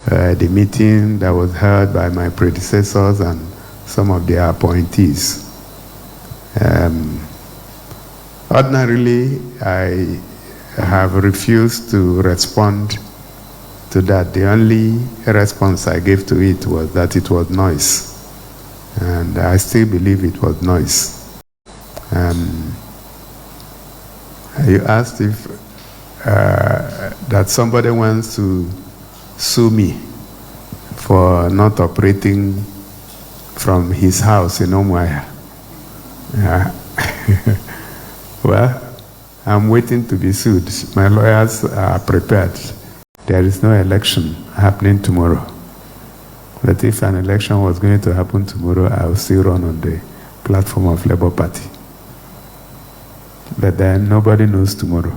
the meeting that was held by my predecessors and some of their appointees. Ordinarily, I have refused to respond to that. The only response I gave to it was that it was noise. And I still believe it was noise. You asked if that somebody wants to sue me for not operating from his house in Umuahia. Well, I'm waiting to be sued. My lawyers are prepared. There is no election happening tomorrow. But if an election was going to happen tomorrow, I will still run on the platform of Labour Party. But then nobody knows tomorrow.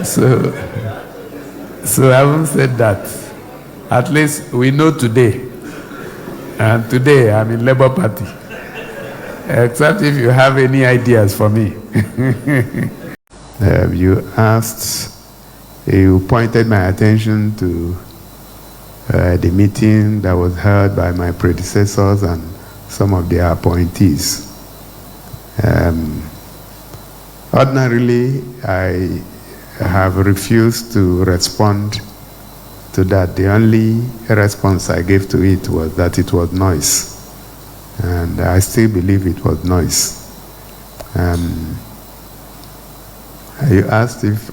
So having said that, at least we know today. And today I'm in Labour Party. Except if you have any ideas for me. You asked, you pointed my attention to the meeting that was held by my predecessors and some of their appointees. Ordinarily, I have refused to respond to that. The only response I gave to it was that it was noise. And I still believe it was noise. You asked if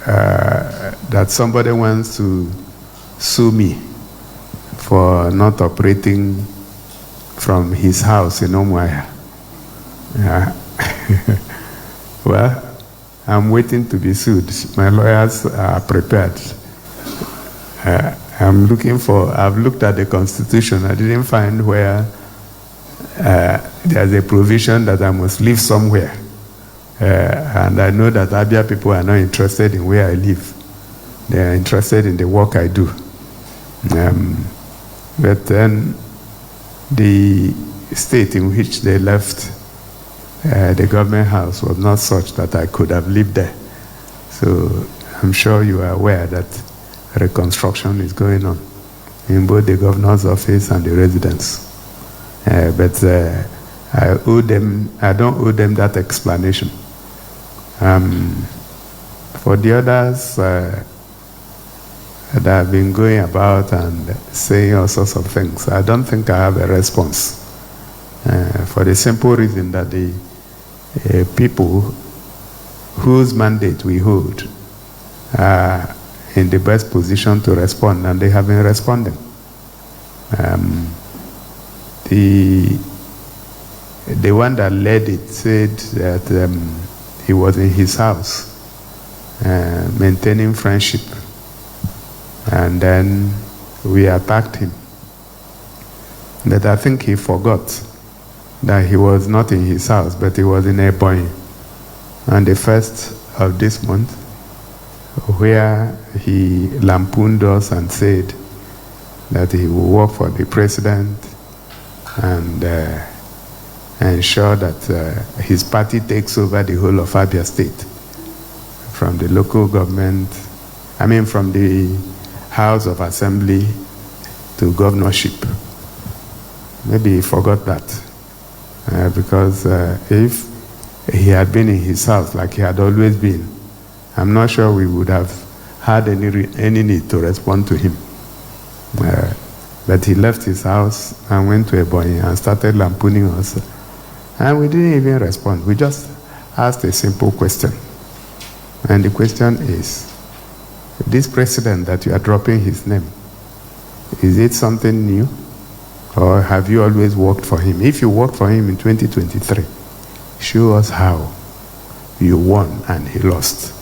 that somebody wants to sue me for not operating from his house in Umuahia. Well, I'm waiting to be sued. My lawyers are prepared. I've looked at the Constitution. I didn't find where there's a provision that I must live somewhere. And I know that Abia people are not interested in where I live. They are interested in the work I do. But then the state in which they left the government house was not such that I could have lived there. So I'm sure you are aware that reconstruction is going on in both the governor's office and the residence. But I don't owe them that explanation. For the others that have been going about and saying all sorts of things, I don't think I have a response. For the simple reason that the people whose mandate we hold are in the best position to respond, and they have been responding. The one that led it said that he was in his house maintaining friendship, and then we attacked him. But I think he forgot that he was not in his house, but he was in Ebonyi on the 1st of this month, where he lampooned us and said that he will work for the president and ensure that his party takes over the whole of Abia State, from the local government, from the House of Assembly to governorship. Maybe he forgot that. Because if he had been in his house like he had always been, I'm not sure we would have had any need to respond to him. But he left his house and went to Ebonyi and started lampooning us. And we didn't even respond. We just asked a simple question. And the question is, this president that you are dropping his name, is it something new? Or have you always worked for him? If you worked for him in 2023, show us how you won and he lost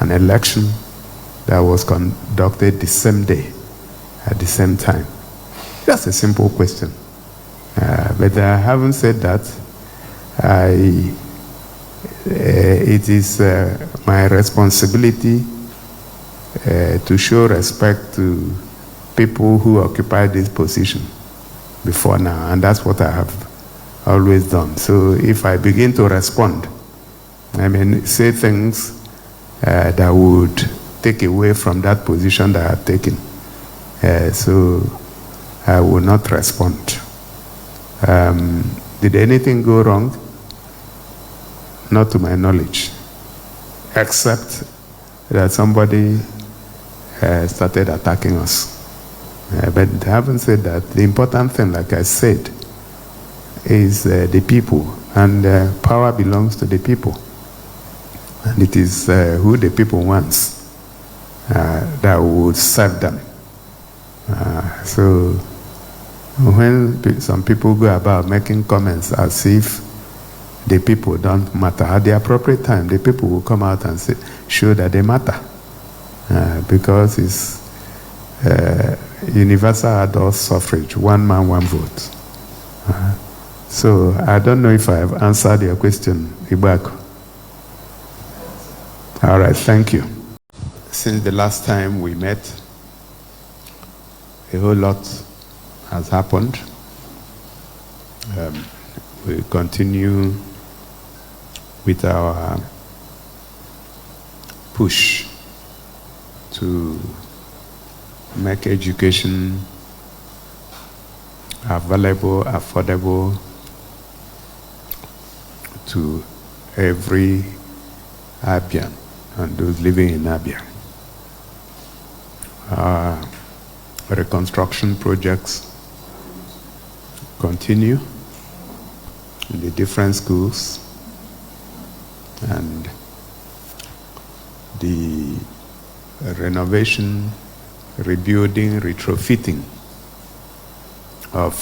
an election that was conducted the same day, at the same time. Just a simple question. But I haven't said that. It is my responsibility to show respect to people who occupy this position before now, and that's what I have always done. So if I begin to respond I mean, say things that would take away from that position that I have taken. So I will not respond. Did anything go wrong? Not to my knowledge, except that somebody started attacking us. But having said that, the important thing, like I said, is the people, and power belongs to the people. And it is who the people wants that would serve them. So when some people go about making comments as if the people don't matter, at the appropriate time, the people will come out and show that they matter. Because it's universal adult suffrage, one man, one vote. So I don't know if I have answered your question, Ibako. All right, thank you. Since the last time we met, a whole lot has happened. We continue with our push to make education available, affordable to every Abian and those living in Abia. Reconstruction projects continue in the different schools, and the renovation, rebuilding, retrofitting of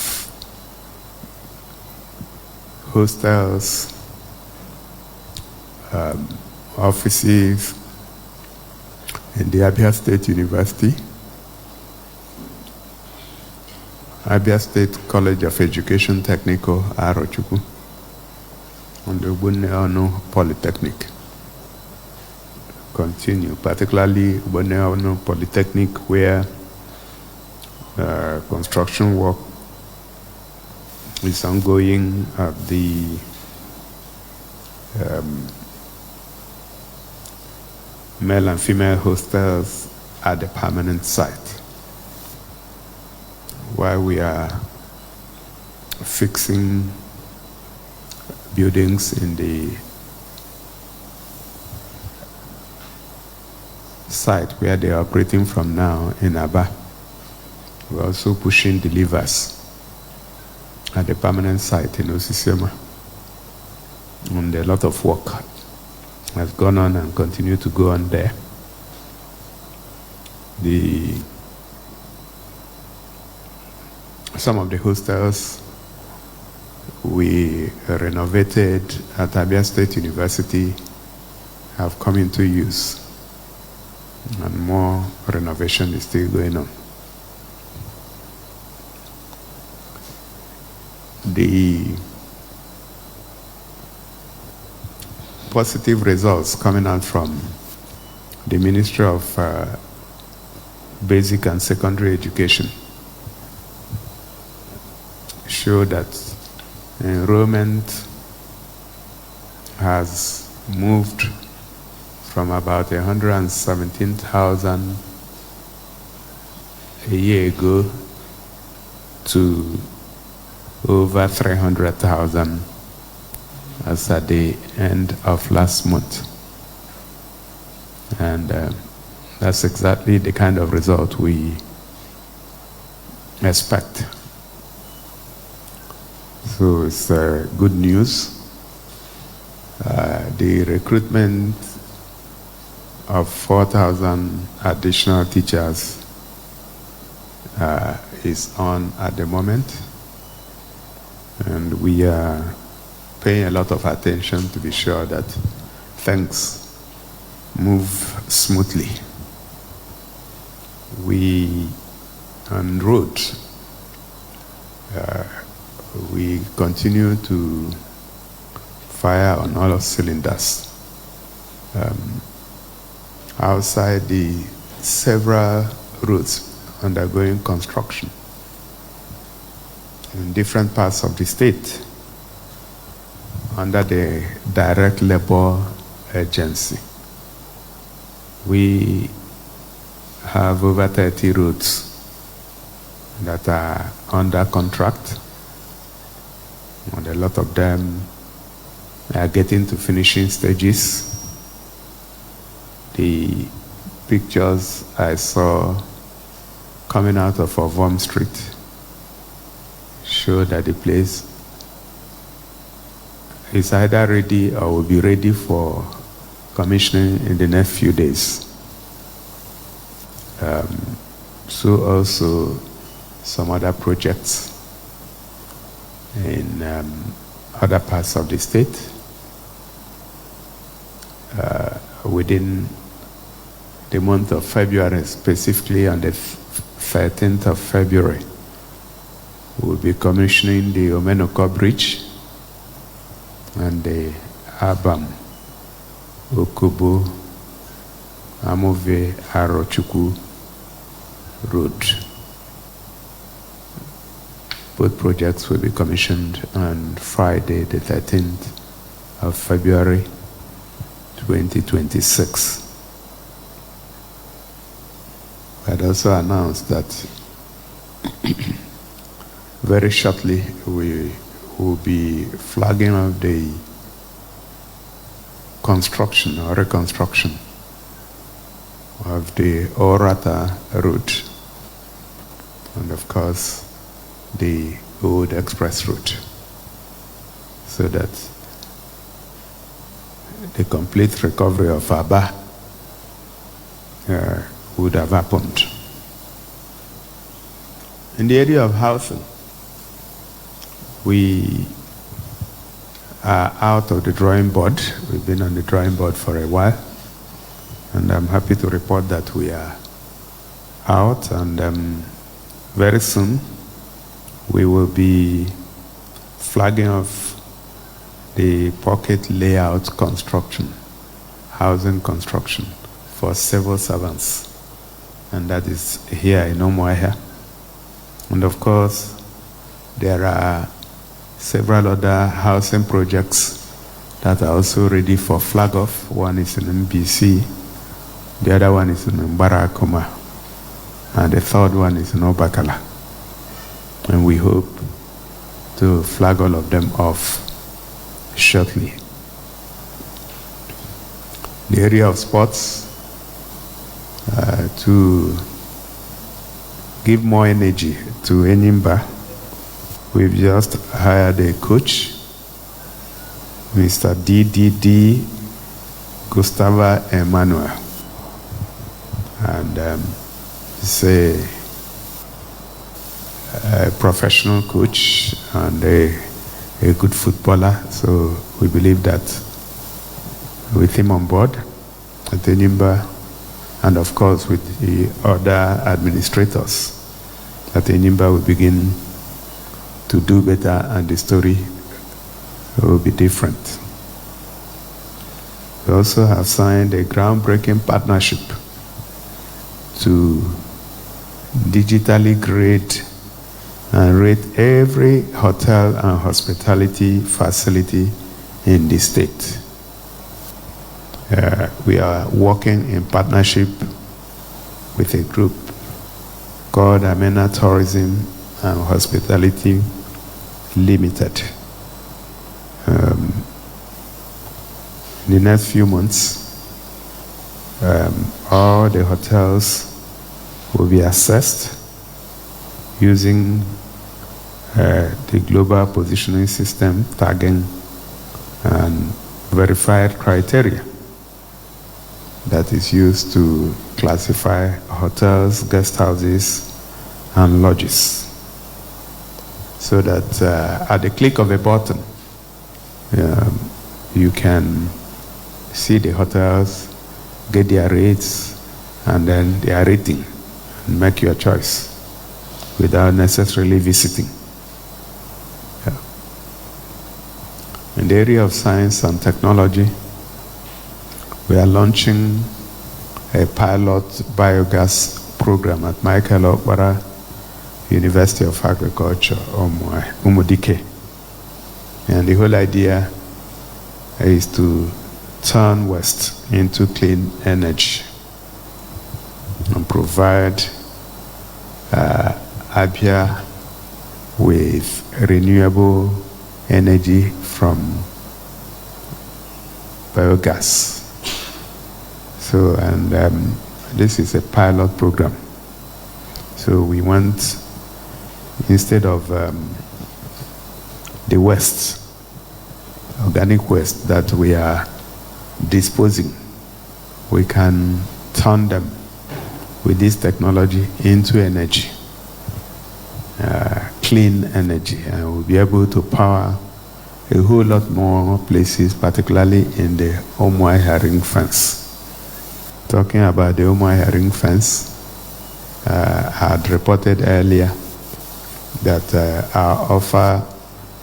hostels, offices in the Abia State University, Abia State College of Education Technical, Arochukwu, and the Ubunneonu Polytechnic. Continue, particularly Ubunneonu Polytechnic, where construction work is ongoing at the male and female hostels at the permanent site, while we are fixing buildings in the site where they are operating from now in Aba. We're also pushing the levers at the permanent site in Osisioma. And a lot of work has gone on and continue to go on there. Some of the hostels we renovated at Abia State University have come into use, and more renovation is still going on. The positive results coming out from the Ministry of Basic and Secondary Education show that enrollment has moved from about 117,000 a year ago to over 300,000 as at the end of last month. And that's exactly the kind of result we expect. So it's good news. The recruitment of 4,000 additional teachers is on at the moment, and we are paying a lot of attention to be sure that things move smoothly. We on road, we continue to fire on all of cylinders. Outside the several routes undergoing construction in different parts of the state under the direct labor urgency. We have over 30 roads that are under contract, and a lot of them are getting to finishing stages. The pictures I saw coming out of Ovom Street show that the place is either ready or will be ready for commissioning in the next few days. So also some other projects in other parts of the state. Within the month of February, specifically on the 13th of February, we'll be commissioning the Omenoko Bridge and the Abam, Okubo, Amove, Arochukwu Road. Both projects will be commissioned on Friday, the 13th of February, 2026. I had also announced that very shortly we will be flagging off the construction or reconstruction of the Orata route and of course the old express route, so that the complete recovery of Aba would have happened. In the area of housing, we are out of the drawing board. We've been on the drawing board for a while, and I'm happy to report that we are out, and very soon we will be flagging off the pocket layout construction, housing construction for civil servants, and that is here in Umuahia. And of course, there are several other housing projects that are also ready for flag off. One is in MBC, the other one is in Mbarakoma, and the third one is in Obakala. And we hope to flag all of them off shortly. The area of sports, to give more energy to Enyimba, we've just hired a coach, Mr. DDD Gustava Emmanuel, and he's a professional coach and a good footballer. So we believe that with him on board at Enyimba, and of course with the other administrators, that Enyimba will begin to do better and the story will be different. We also have signed a groundbreaking partnership to digitally grade and rate every hotel and hospitality facility in the state. We are working in partnership with a group called Amena Tourism and Hospitality Limited. In the next few months, all the hotels will be assessed using the global positioning system, tagging, and verified criteria that is used to classify hotels, guest houses, and lodges. So that at the click of a button, you can see the hotels, get their rates, and then their rating, and make your choice without necessarily visiting. In the area of science and technology, we are launching a pilot biogas program at Michael Okpara University of Agriculture, Umudike. And the whole idea is to turn west into clean energy and provide Abia with renewable energy from biogas. So, and this is a pilot program. So we want, instead of the waste, organic waste that we are disposing, we can turn them with this technology into energy, clean energy, and we'll be able to power a whole lot more places, particularly in the Umuahia ring fence. Talking about the Umuahia ring fence, I had reported earlier that our offer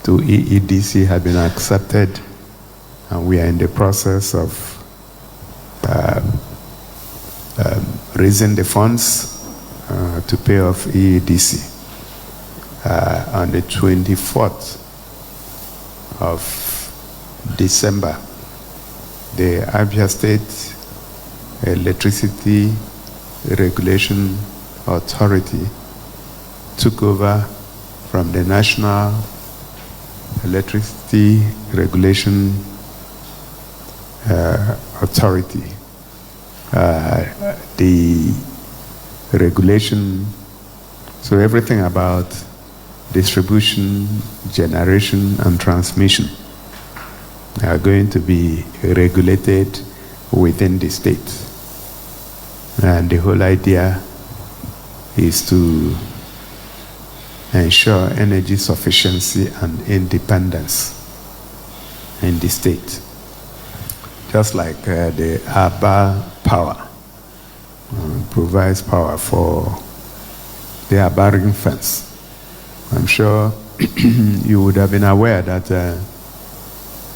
to EEDC had been accepted, and we are in the process of raising the funds to pay off EEDC. On the 24th of December, the Abia State Electricity Regulation Authority took over from the National Electricity Regulation Authority. The regulation, so everything about distribution, generation, and transmission are going to be regulated within the state. And the whole idea is to ensure energy sufficiency and independence in the state. Just like the Abba power provides power for the Abba ring fence. I'm sure you would have been aware that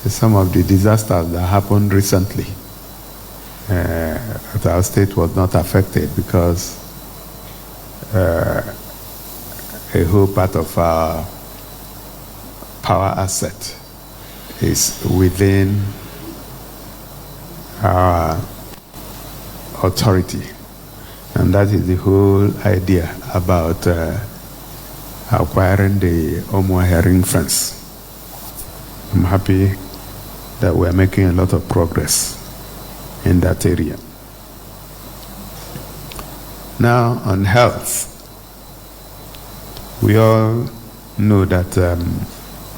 some of the disasters that happened recently, that our state was not affected because a whole part of our power asset is within our authority. And that is the whole idea about acquiring the Umuahia ring fence. I'm happy that we're making a lot of progress in that area. Now, on health, we all know that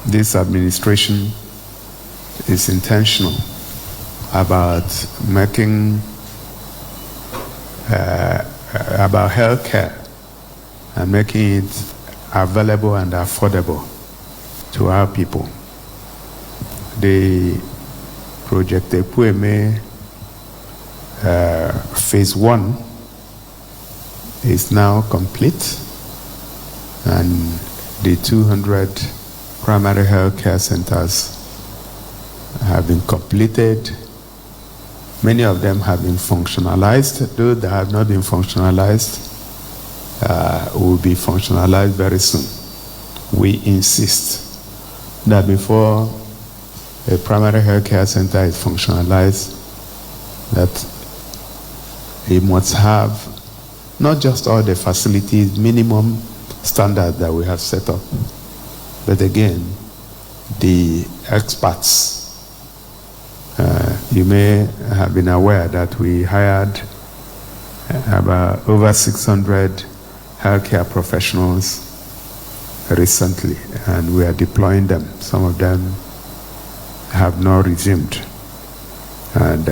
this administration is intentional about making about healthcare and making it available and affordable to our people. The Project Epueme phase 1 is now complete, and the 200 primary health care centers have been completed. Many of them have been functionalized. Those that have not been functionalized will be functionalized very soon. We insist that before a primary health care center is functionalized, that it must have not just all the facilities, minimum standards that we have set up, but again, the experts. You may have been aware that we hired about over 600 healthcare professionals recently, and we are deploying them. Some of them have not resumed. And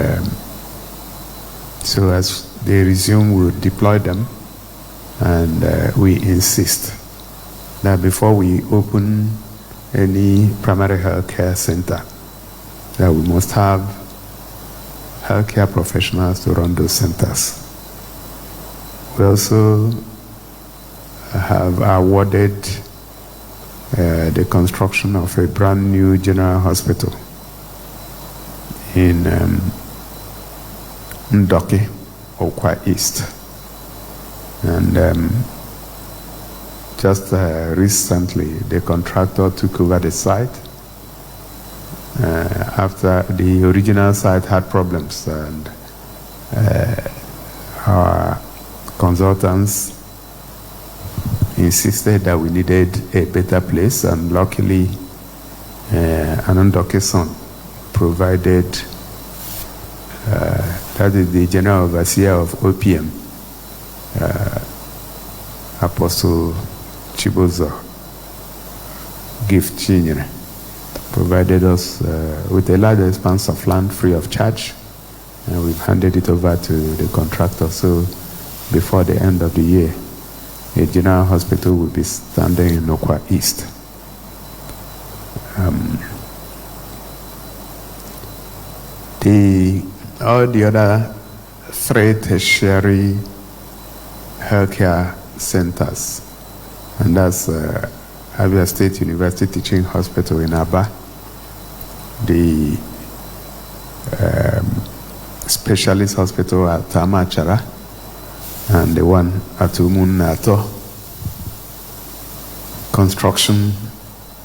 so as they resume, we'll deploy them, and we insist that before we open any primary health care center, that we must have healthcare professionals to run those centers. We also have awarded the construction of a brand new general hospital in Ndoki, Okwa East. And just recently, the contractor took over the site, after the original site had problems, and our consultants insisted that we needed a better place, and luckily Anandoke's son provided, that is the General Overseer of OPM, Apostle Chibozo Gift Chinyere, provided us with a large expanse of land free of charge, and we've handed it over to the contractor. So before the end of the year, a general hospital will be standing in Okwa East. All the other 3 tertiary healthcare centers, and that's Abia State University Teaching Hospital in Aba, the Specialist Hospital at Tamachara, and the one at Umunato. Construction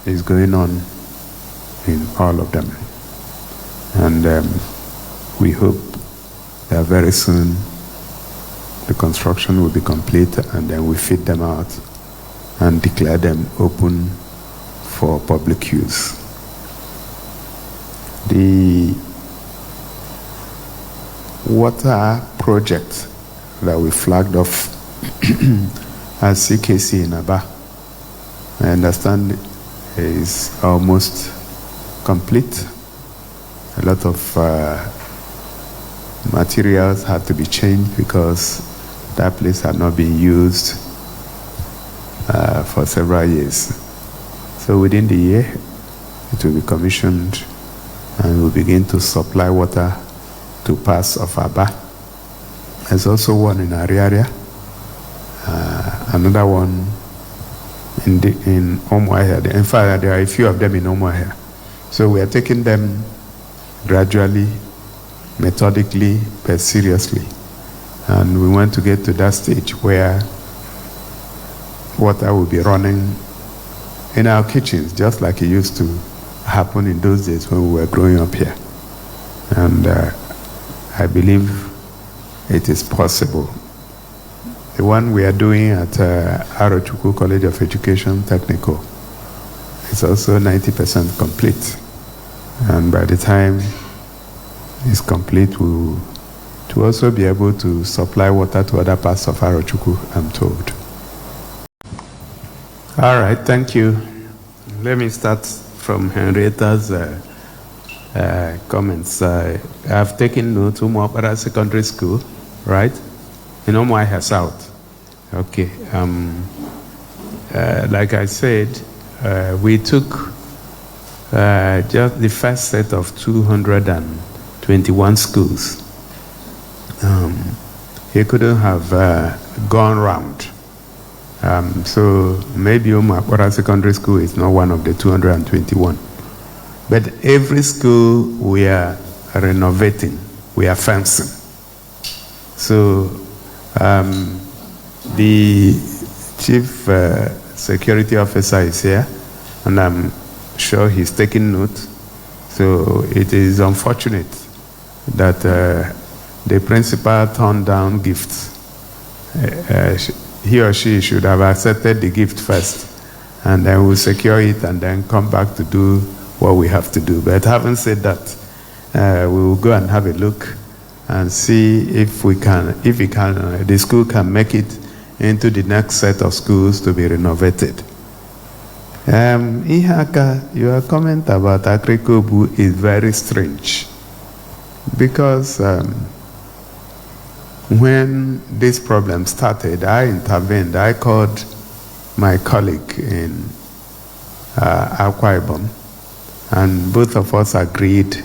is going on in all of them, and we hope that very soon the construction will be complete, and then we fit them out and declare them open for public use. The water project that we flagged off as CKC in Aba, I understand is almost complete. A lot of materials had to be changed because that place had not been used for several years. So within the year, it will be commissioned and will begin to supply water to parts of Aba. There's also one in Ariaria, another one in Omuahia. In fact, there are a few of them in Omuahia. So we are taking them gradually, methodically, but seriously. And we want to get to that stage where water will be running in our kitchens, just like it used to happen in those days when we were growing up here. And I believe it is possible. The one we are doing at Arochukwu College of Education Technical is also 90% complete. And by the time it's complete, we'll to also be able to supply water to other parts of Arochukwu, I'm told. All right, thank you. Let me start from Henrietta's comments. I've taken note of Umuapara Secondary School, right? In Umuahia South. Okay. Like I said, we took just the first set of 221 schools. He couldn't have gone round. So maybe Umuapara Secondary School is not one of the 221. But every school we are renovating, we are fencing. So the chief security officer is here, and I'm sure he's taking note. So it is unfortunate that the principal turned down gifts. He or she should have accepted the gift first, and then we'll secure it and then come back to do what we have to do. But having said that, we will go and have a look and see if the school can make it into the next set of schools to be renovated. Ihaka, your comment about Akrikobu is very strange, because when this problem started, I intervened. I called my colleague in Akwa Ibom, and both of us agreed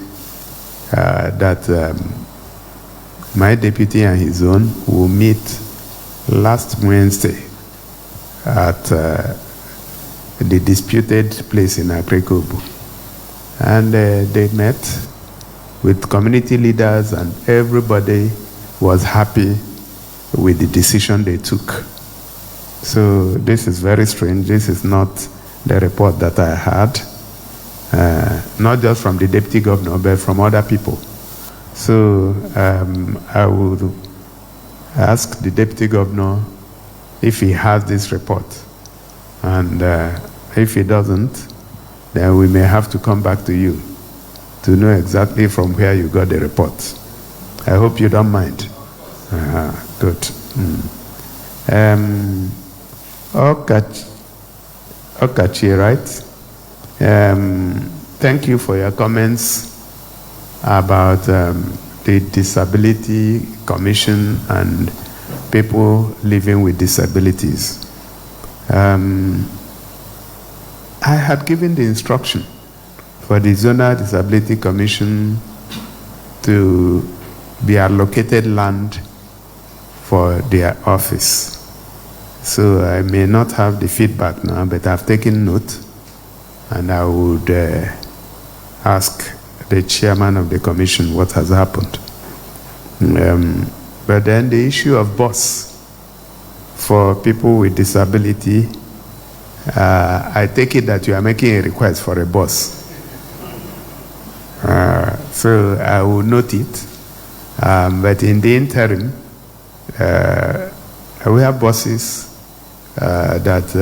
that my deputy and his own will meet last Wednesday at the disputed place in Akrikobu. And they met with community leaders, and everybody was happy with the decision they took. So this is very strange. This is not the report that I had. not just from the deputy governor, but from other people. So I would ask the deputy governor if he has this report. And if he doesn't, then we may have to come back to you to know exactly from where you got the report. I hope you don't mind. Good. Okachi, right? Thank you for your comments about the Disability Commission and people living with disabilities. I had given the instruction for the Zonal Disability Commission to be allocated land for their office. So I may not have the feedback now, but I've taken note, and I would ask the chairman of the commission what has happened. But then the issue of bus for people with disability, I take it that you are making a request for a bus. So I will note it. But in the interim, we have buses that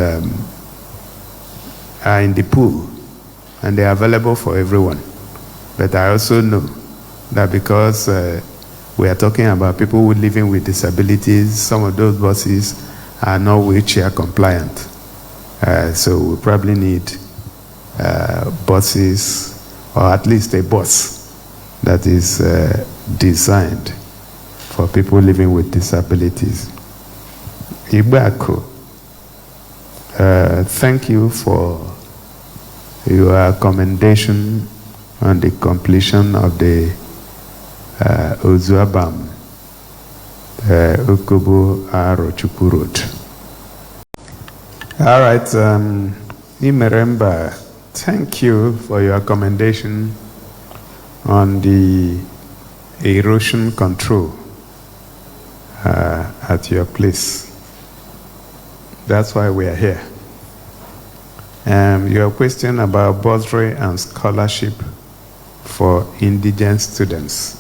are in the pool, and they are available for everyone. But I also know that because we are talking about people who living with disabilities, some of those buses are not wheelchair compliant. So we probably need buses, or at least a bus that is designed for people living with disabilities. Ibako, thank you for your commendation on the completion of the Uzor Ukubu Arochukwu Road. All right, Imeremba, thank you for your commendation on the erosion control at your place. That's why we are here. Your question about bursary and scholarship for indigent students.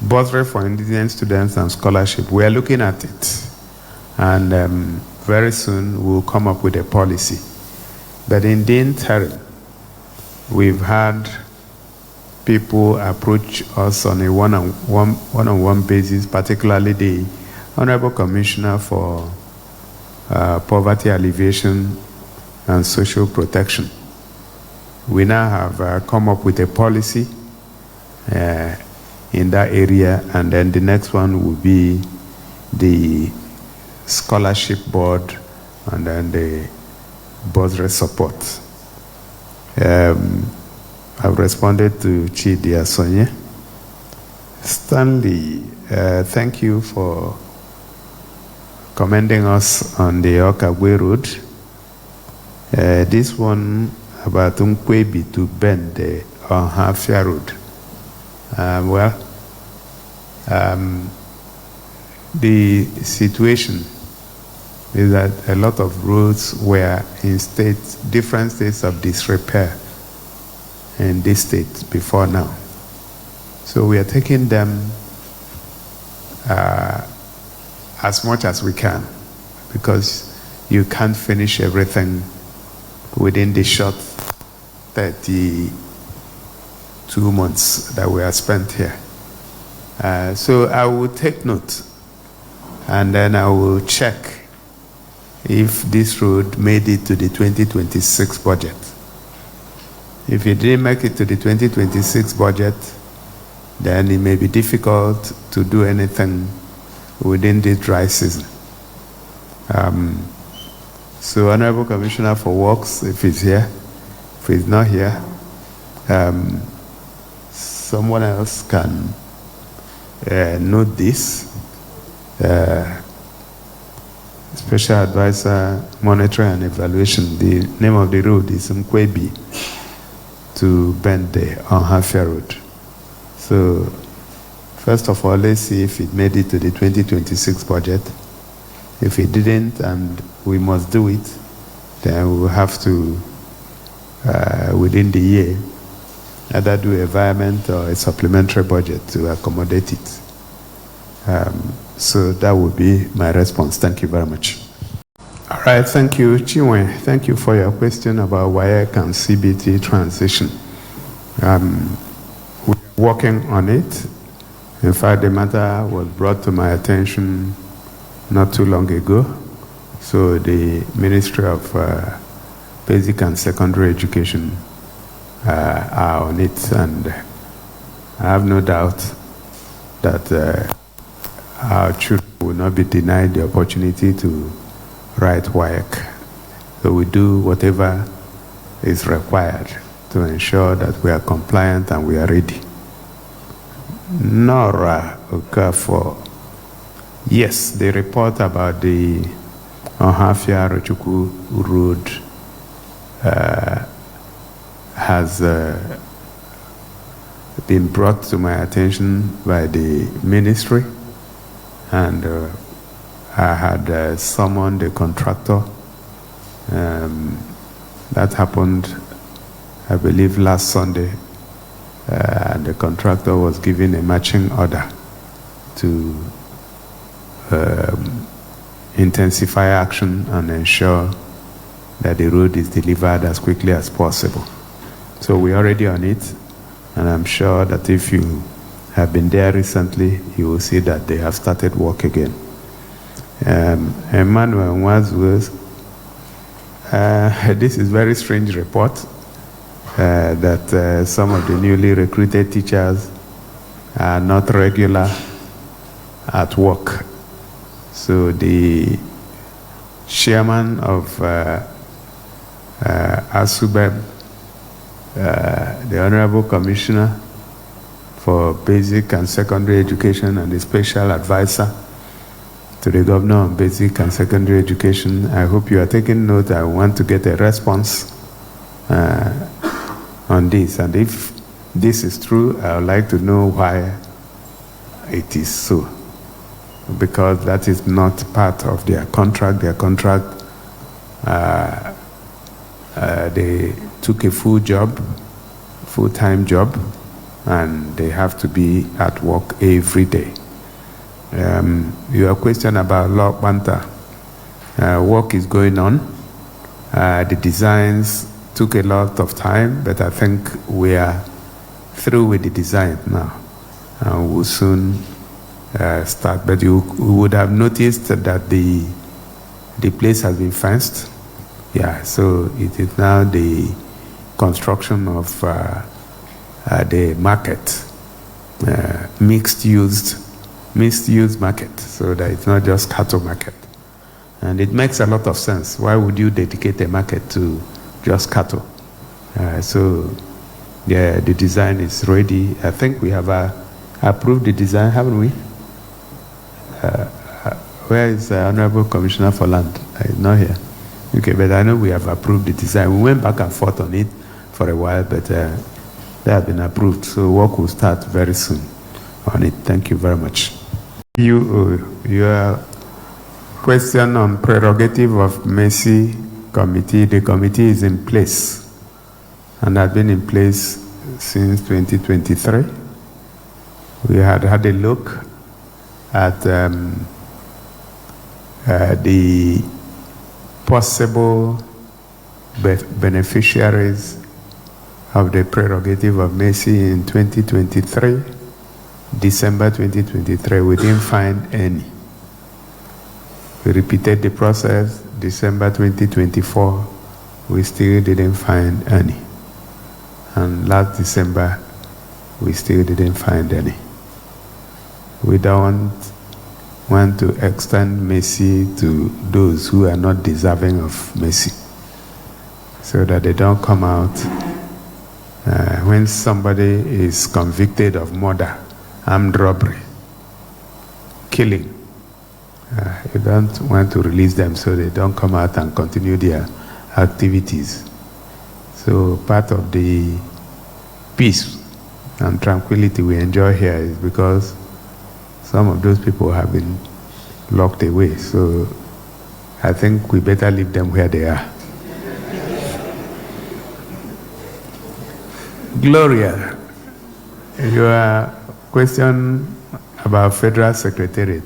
Bursary for indigent students and scholarship, we are looking at it. And very soon we'll come up with a policy. But in the interim, we've had people approach us on a one-on-one basis, particularly the Honorable Commissioner for Poverty Alleviation and Social Protection. We now have come up with a policy in that area, and then the next one will be the scholarship board and then the bursary support. I've responded to Chidi Asonye. Stanley, thank you for commending us on the Okagwe Road. This one about Umkwebi to Bend on Hafia Road. The situation is that a lot of roads were in different states of disrepair in this state before now. So we are taking them as much as we can, because you can't finish everything within the short 32 months that we have spent here. So I will take note, and then I will check if this road made it to the 2026 budget. If it didn't make it to the 2026 budget, then it may be difficult to do anything within the dry season. So Honorable Commissioner for Works, if he's here, if he's not here, someone else can note this. Special Advisor, Monitoring and Evaluation. The name of the road is Mkwebi to Bende on Hafia Road. So, first of all, let's see if it made it to the 2026 budget. If it didn't, and we must do it, then we will have to, within the year, either do environment or a supplementary budget to accommodate it. So that would be my response. Thank you very much. All right, thank you, Chiwe. Thank you for your question about WAEC and CBT transition. We're working on it. In fact, the matter was brought to my attention not too long ago. So the Ministry of Basic and Secondary Education are on it, and I have no doubt that our children will not be denied the opportunity to write WAEC. So we do whatever is required to ensure that we are compliant and we are ready. Nora Okafor. Yes, the report about the Ohafia Rochukwu Road has been brought to my attention by the ministry, and I had summoned the contractor. That happened, I believe, last Sunday, and the contractor was given a matching order to intensify action and ensure that the road is delivered as quickly as possible. So we're already on it, and I'm sure that if you have been there recently, you will see that they have started work again. Emmanuel Wadsworth, this is very strange report that some of the newly recruited teachers are not regular at work. So the chairman of ASUBEB, the Honorable Commissioner for Basic and Secondary Education, and the Special Advisor to the Governor on Basic and Secondary Education, I hope you are taking note. I want to get a response on this. And if this is true, I would like to know why it is so. Because that is not part of their contract. Their contract, they took a full-time job, and they have to be at work every day. Your question about Law Panther, work is going on. The designs took a lot of time, but I think we are through with the design now, and we'll soon start. But you would have noticed that the place has been fenced. Yeah, so it is now the construction of the market, mixed use market, so that it's not just cattle market. And it makes a lot of sense. Why would you dedicate a market to just cattle? So yeah, the design is ready. I think we have approved the design, haven't we? Where is the Honorable Commissioner for Land? He's not here. Okay, but I know we have approved the design. We went back and forth on it for a while, but they have been approved. So work will start very soon on it. Thank you very much. Your question on prerogative of Mercy Committee. The committee is in place and has been in place since 2023. We had a look at the possible beneficiaries of the prerogative of Mercy in 2023, December 2023. We didn't find any. We repeated the process, December 2024, we still didn't find any. And last December, we still didn't find any. We don't want to extend mercy to those who are not deserving of mercy, so that they don't come out when somebody is convicted of murder, armed robbery, killing. You don't want to release them so they don't come out and continue their activities. So part of the peace and tranquility we enjoy here is because some of those people have been locked away. So I think we better leave them where they are. Gloria. Your question about Federal Secretariat.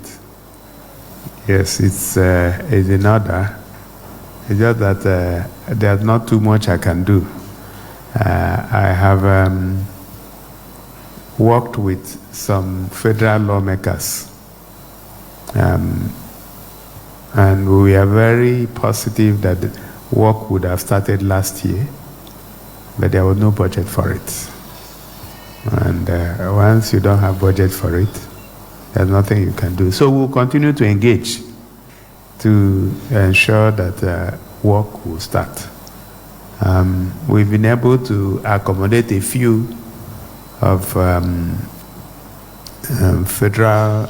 Yes, it's in order. It's just that there's not too much I can do. I have worked with some federal lawmakers, and we are very positive that the work would have started last year, but there was no budget for it. And once you don't have budget for it, there's nothing you can do. So we'll continue to engage to ensure that work will start. We've been able to accommodate a few of federal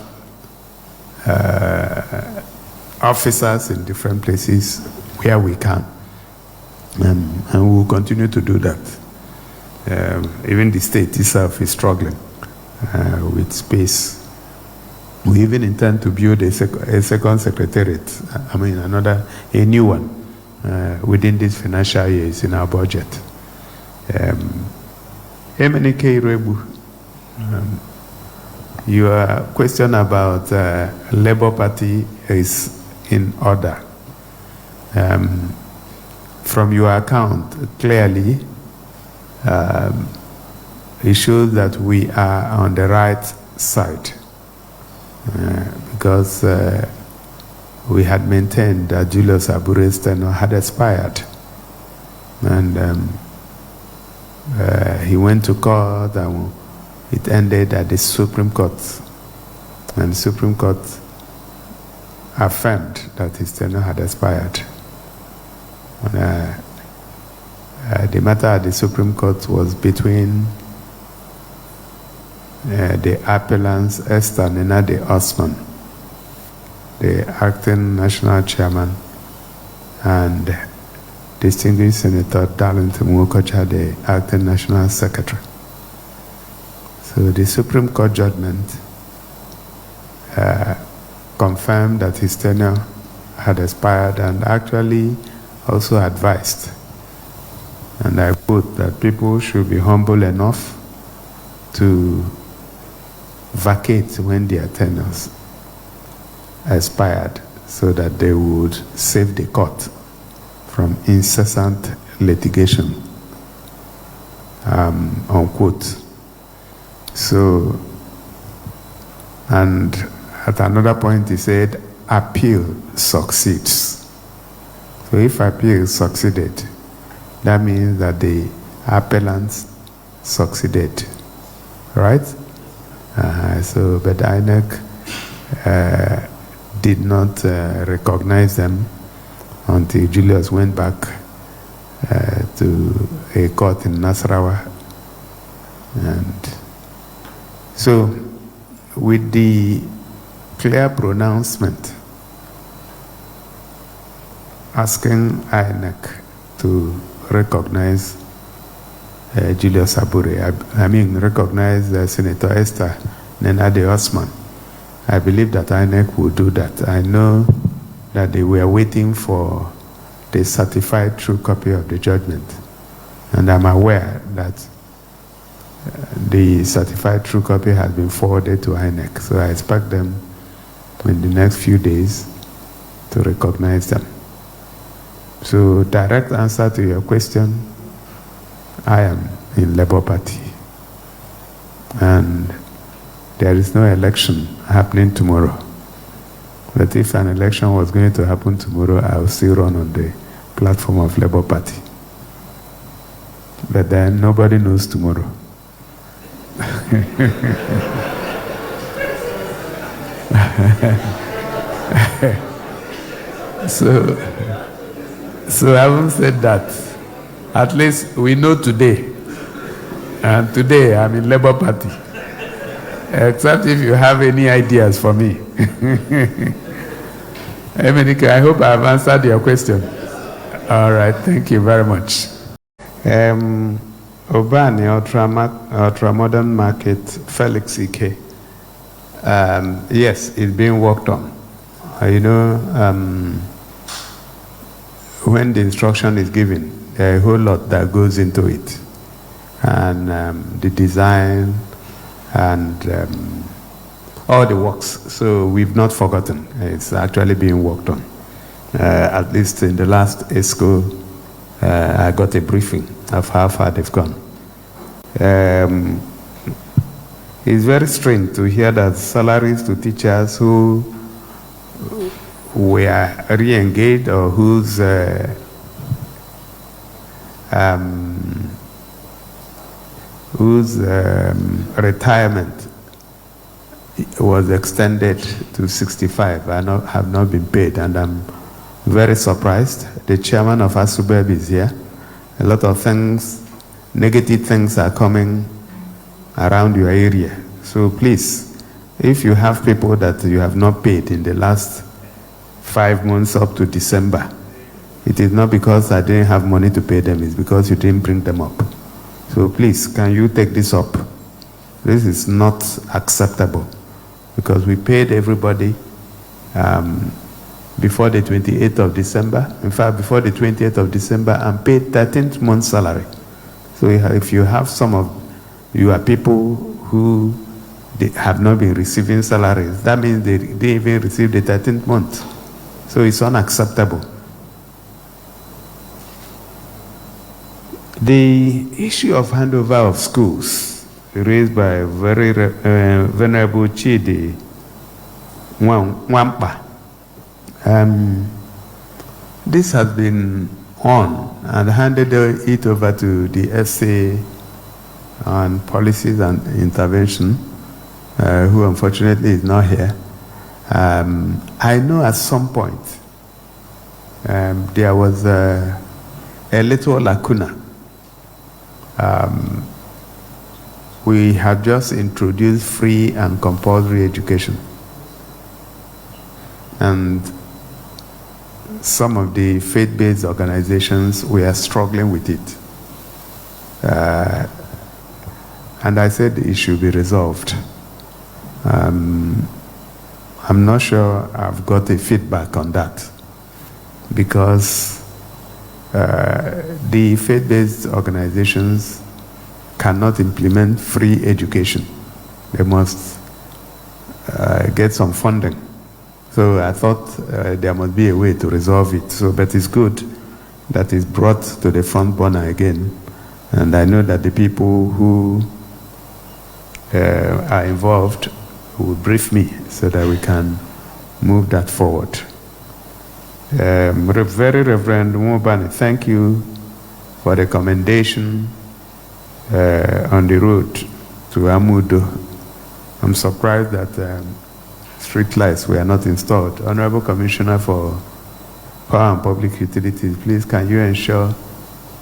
officers in different places where we can. And we'll continue to do that. Even the state itself is struggling with space. We even intend to build a second secretariat, a new one, within this financial year. It's in our budget. MNK Rebu, your question about Labour Party is in order. From your account, clearly, it shows that we are on the right side. Because we had maintained that Julius Abure's tenure had expired. And he went to court and it ended at the Supreme Court. And the Supreme Court affirmed that his tenure had expired. And, the matter at the Supreme Court was between the appellants Esther Nenade Osman, the acting national chairman, and distinguished Senator Darlington Wokocha, the acting national secretary. So the Supreme Court judgment confirmed that his tenure had expired and actually also advised, and I quote, that people should be humble enough to vacate when their tenures expired so that they would save the court from incessant litigation, unquote. So, and at another point he said, appeal succeeds. So if appeal succeeded, that means that the appellants succeeded, right? But INEC did not recognize them until Julius went back to a court in Nasarawa. And so, with the clear pronouncement asking INEC to recognize Julius Abure, recognize Senator Esther Nenade Osman, I believe that INEC will do that. I know that they were waiting for the certified true copy of the judgment, and I'm aware that the certified true copy has been forwarded to INEC, so I expect them in the next few days to recognize them. So, direct answer to your question, I am in Labour Party, and there is no election happening tomorrow. But if an election was going to happen tomorrow, I will still run on the platform of Labour Party. But then nobody knows tomorrow. So having said that, at least we know today. And today I'm in Labour Party. Except if you have any ideas for me. Emenike, I hope I've answered your question. All right, thank you very much. Obani, ultra-modern market, Felix Ike. Yes, it's being worked on. When the instruction is given, there are a whole lot that goes into it. And the design, and all the works. So we've not forgotten. It's actually being worked on. At least in the last ESCO, I got a briefing of how far they've gone. It's very strange to hear that salaries to teachers who were re-engaged or whose retirement was extended to 65 have not been paid, and I'm very surprised. The chairman of ASUBEB is here. A lot of things, negative things are coming around your area. So please, if you have people that you have not paid in the last 5 months up to December, it is not because I didn't have money to pay them, it's because you didn't bring them up. So please, can you take this up? This is not acceptable, because we paid everybody before the 28th of December. In fact, before the 20th of December, and paid 13th month's salary. So if you have some of you are people who have not been receiving salaries, that means they didn't even receive the 13th month. So it's unacceptable. The issue of handover of schools raised by very Venerable Chidi Wampa. This has been on and handed it over to the SA on policies and intervention, who unfortunately is not here. I know at some point there was a little lacuna. We have just introduced free and compulsory education, and some of the faith-based organizations, we are struggling with it. And I said it should be resolved. I'm not sure I've got a feedback on that, because the faith-based organizations cannot implement free education. They must get some funding. So I thought there must be a way to resolve it. So, but it's good that it's brought to the front burner again. And I know that the people who are involved will brief me so that we can move that forward. Very Reverend Mubani, thank you for the commendation on the road to Amudo. I'm surprised that street lights were not installed. Honorable Commissioner for Power and Public Utilities, please can you ensure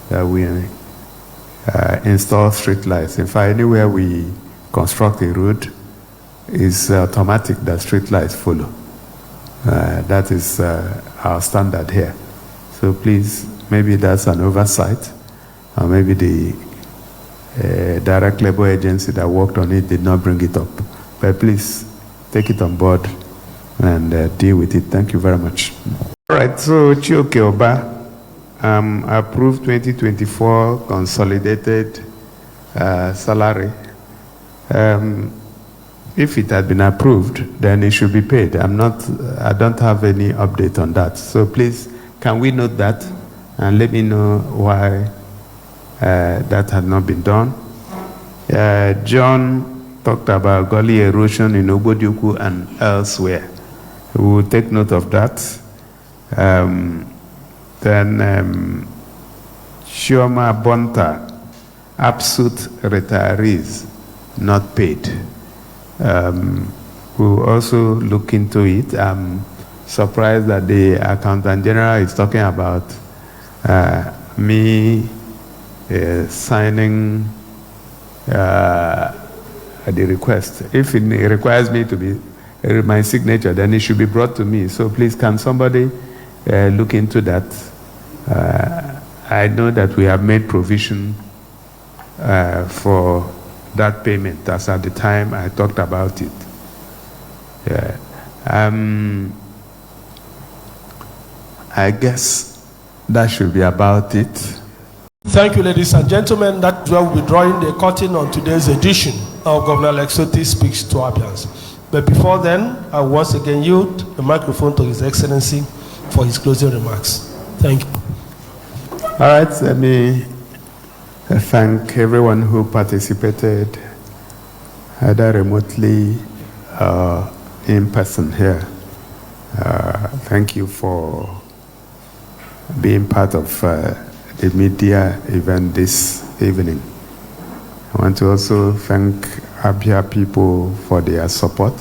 that we install street lights? In fact, anywhere we construct a road, it's automatic that street lights follow. That is our standard here. So please, maybe that's an oversight, or maybe the direct labor agency that worked on it did not bring it up. But please, take it on board and deal with it. Thank you very much. All right, so Chioke Oba approved 2024 consolidated salary. If it had been approved, then it should be paid. I don't have any update on that. So please, can we note that and let me know why that had not been done? John talked about gully erosion in Ogbodiuku and elsewhere. We will take note of that. Then Chioma Bonta, absent retirees not paid. We'll also look into it. I'm surprised that the Accountant General is talking about me signing the request. If it requires me to be my signature, then it should be brought to me. So please, can somebody look into that? I know that we have made provision for that payment, as at the time I talked about it. Yeah. I guess that should be about it. Thank you, ladies and gentlemen. That's where we'll be drawing the curtain on today's edition Governor Alex Otti speaks to Abians. But before then, I once again yield the microphone to His Excellency for his closing remarks. Thank you. All right, let me thank everyone who participated, either remotely or in person here. Thank you for being part of the media event this evening. I want to also thank Abia people for their support.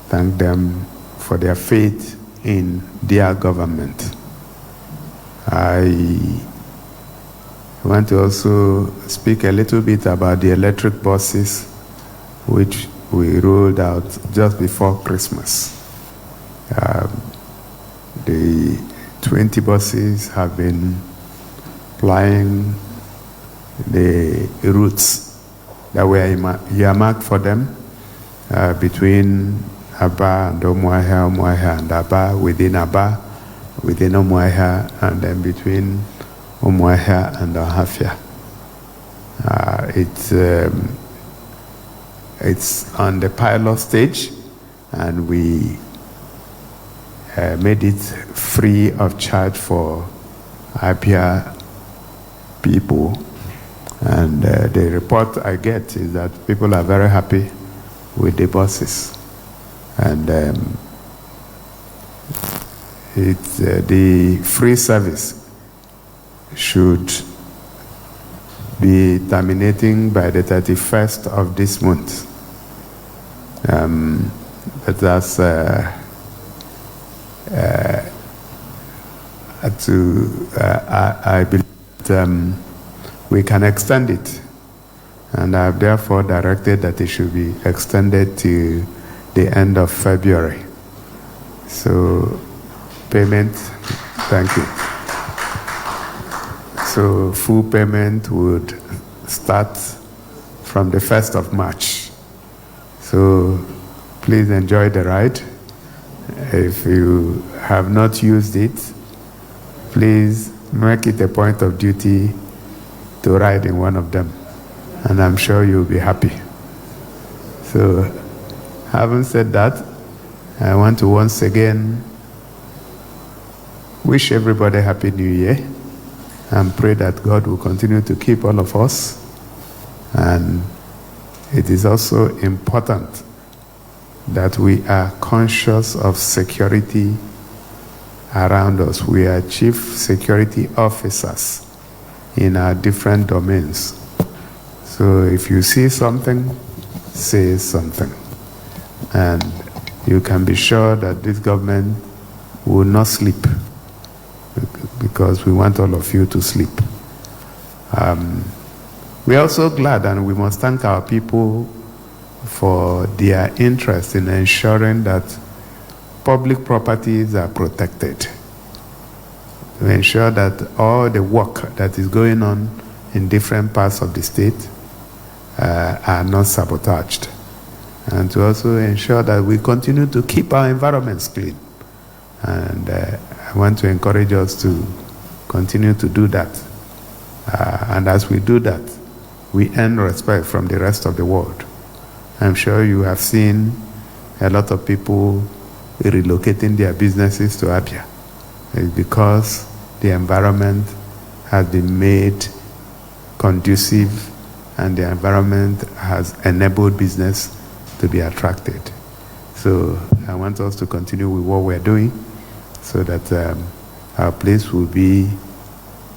Thank them for their faith in their government. I want to also speak a little bit about the electric buses which we rolled out just before Christmas. The 20 buses have been plying the routes that were earmarked for them between Aba and Umuahia and Aba, within Umuahia, and then between Umuahia and Ohafia. It's on the pilot stage, and we made it free of charge for Abia people. And the report I get is that people are very happy with the buses. And the free service should be terminating by the 31st of this month. But that's I believe that, we can extend it, and I have therefore directed that it should be extended to the end of February. So payment, thank you. So full payment would start from the 1st of March. So please enjoy the ride. If you have not used it, please make it a point of duty to ride in one of them, and I'm sure you'll be happy. So, having said that, I want to once again wish everybody a Happy New Year and pray that God will continue to keep all of us. And it is also important that we are conscious of security around us. We are chief security officers in our different domains. So if you see something, say something. And you can be sure that this government will not sleep, because we want all of you to sleep. We're also glad, and we must thank our people for their interest in ensuring that public properties are protected, to ensure that all the work that is going on in different parts of the state are not sabotaged, and to also ensure that we continue to keep our environments clean. And I want to encourage us to continue to do that. And as we do that, we earn respect from the rest of the world. I'm sure you have seen a lot of people relocating their businesses to Abia. It's because the environment has been made conducive, and the environment has enabled business to be attracted. So I want us to continue with what we're doing, so that our place will be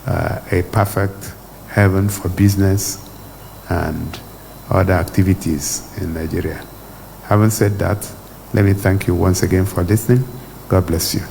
a perfect heaven for business and other activities in Nigeria. Having said that, let me thank you once again for listening. God bless you.